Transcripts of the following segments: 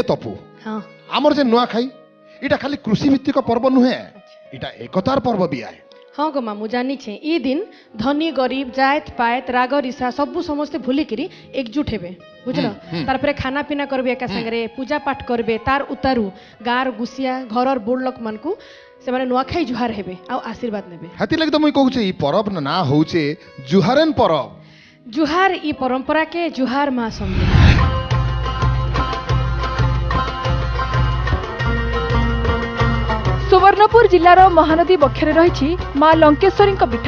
ए तपु हाँ आमर जे नुआखाई इटा खाली कृषि भित्तिक पर्व नुहे इटा एकतार पर्व भी आए। हाँ गो मामू जानी छे ई दिन धनी गरीब जात पात राग रिसा सबू समस्ते भूलिकी एकजुट हेबे बुझल तार खाना पीना करबे एका संगे पूजा पाठ करबे तार उतारू गाँव गुसिया घर बुढ़ लोक मान को से माने नुआखाई जुहार हेबे आ आशीर्वाद नेबे। हाथी लगे तो मुई कहूँ ई पर्व ना होचे जुहारन पर्व जुहार ई परंपरा के जुहार माँ समझे। सुवर्णपुर जिलार महानदी बक्षरे रही माँ लंकेश्वरी पीठ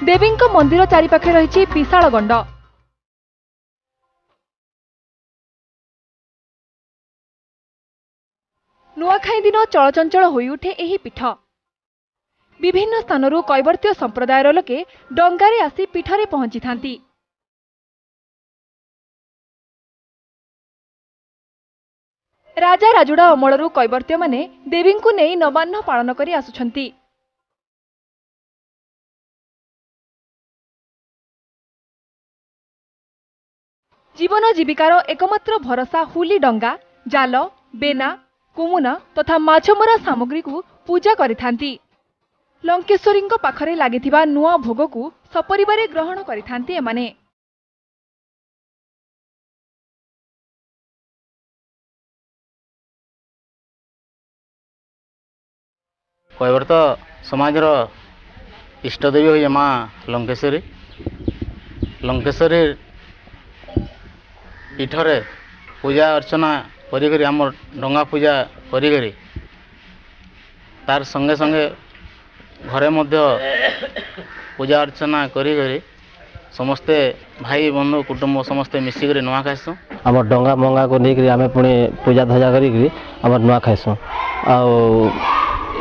देवी मंदिर चारिपाखे रही विशाल गंड। नुआखाई दिन चलचंचल होई उठे एही पीठ विभिन्न स्थानरू कैवर्त्य संप्रदायर लोके डंगारे आसी पीठरे पहुंची थांती। राजा राजुड़ा अमलरू कैवर्त्य माने देवी को नहीं नवान्न पालन करी आसुछंती। जीवन जीविकार एकमात्र भरोसा हुली डंगा जाल बेना कुमुना तथा माछमरा सामग्री को पूजा करिथांती। लंकेश्वरी पाखरे लागिथिबा नुआ भोग को सपरिवारे ग्रहण करिथांती एमाने। कैवर्त समाजर इष्टदेवी हुई माँ लंकेश्वरी लंकेश्वरी पीठरे पूजा अर्चना करी आम डंगा पूजा करी तार संगे संगे घरे मध्य पूजा अर्चना करी समस्ते भाई बंधु कुटुंब समस्ते मिसिक नुआ खाइसु आम डंगा मंगा को लेकर आम पुणी पूजा ध्वजा कर नुआ खाइसु आ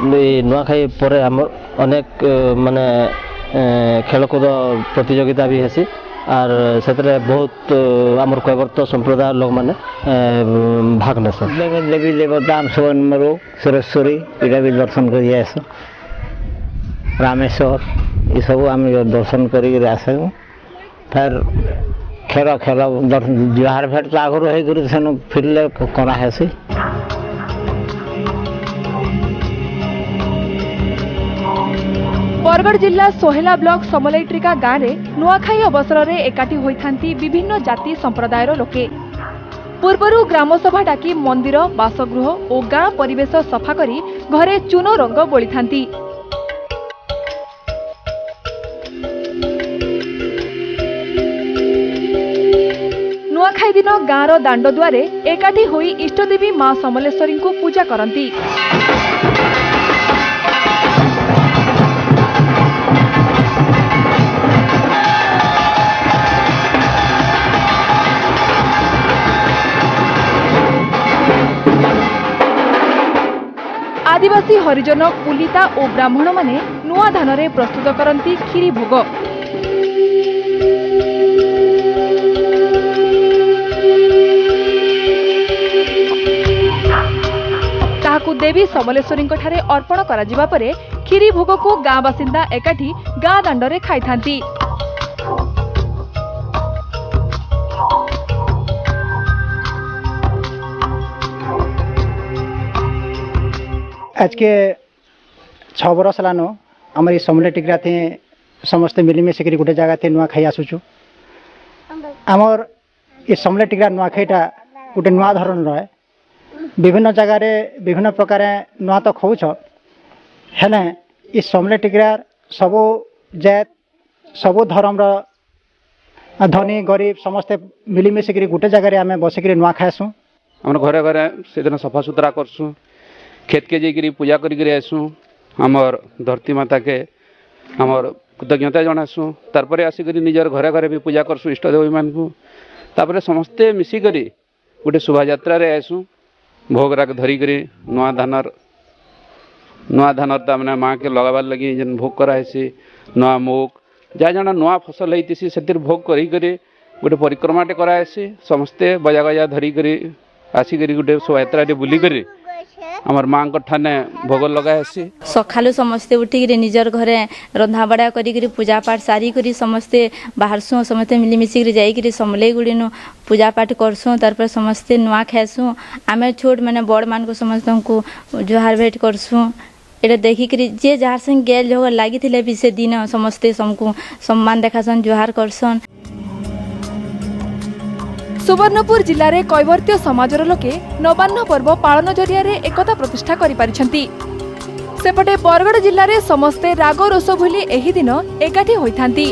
नुआखाई पर आम अनेक माने खेलकूद प्रतियोगिता भी हेसी आर से बहुत आमर कैवर्त संप्रदाय लोक मैंने भाग नेस देवी देवता आम सुवर्णमरु सुरेश्वरी इटा भी दर्शन कर रामेश्वर ये सब आम दर्शन कर आसू फिर खेल खेल जुहार भेट तो आगुरी सेन फिरले कराहेसी। बरगढ़ जिला सोहेला ब्लॉक समलैट्रिका गाँव में नुआखाई अवसर में एकाठी होइथांती विभिन्न जाति संप्रदायर लोके। पूर्वरु ग्रामसभा डाकी मंदिर बासगृह और गाँ परिवेश सफा करी घरे चून रंग बोलिथांती। नुआखाई दिन गाँवर दांड दुआरे एकाठी होई इष्टदेवी माँ समलेश्वरी को पूजा करती। आदिवासी हरिजन पुलिता और ब्राह्मण माने नुआ धान रे प्रस्तुत करती खीरी भोग। ताहाकु देवी समलेश्वरी ठारे अर्पण करा जिबा परे खीरी भोग को गाँ बासिंदा एकाठी गाँ दांडरे खाई थांती। आज के 6 बरस लानो आम समले टिकरा थे समस्ते मिलमिशिक गोटे जगह थे नुआ खाई आसुचु। आमर ये समले टिकरा नुआखाईटा गोटे नुआ धरण रहे विभिन्न जगार विभिन्न प्रकार नुआ तो खाऊछ हेले ये समले टिकरा सबू जात सबू धर्म धनी गरीब समस्ते मिलमिशिक गोटे जगार आम बसिक नुआ खाएसु। आम घरे घरे से दिन सफा सुतरा करसु खेत के जाकि पूजा करी आसू आमर धरती माता के आमर कृतज्ञता जनासु तारपर आसिक निजर घरे घरे भी पूजा करसु इष्टदेवी मान को तापर समस्ते मिसिक गोटे शोभा यात्रा आसू भोग राग धरिक नुआ धानर ताने माँ के लगाबार लगी जेन भोग करासी नुआ मुग जहाँ जहाँ नुआ फसल होती से भोग करी गोटे परिक्रमाटे करासी समस्ते बजा गजा धरिक आसिक गोटे शोभा यात्रा बुलिक आमर माँ ठाने भोग लगासी सकालु समस्ते उठिक निजर घरे रंधाबड़ा करी पूजा पाठ सारी करी समस्ते बाहरसुँ समस्ते मिलिमिशिक जाइक समलेई गुड़ीनु पूजा पाठ करसुँ तार समस्ते नुआ खाइसुँ आम छोट मैंने बड़ मान को समस्त को जुहार भेट करसुँ एटा देखिक जे जार संग गेल झगड़ लगी भी से दिन समस्ते समको सम्मान देखासन जुहार करसन। सुवर्णपुर जिले में कैवर्त्य समाजर लोके नवान्न पर्व पालन जरिया एकता प्रतिष्ठा करि पारिछंती। सेपटे बरगड़ जिले में समस्ते राग रोष भूली एही दिन एकाठी होइथांती।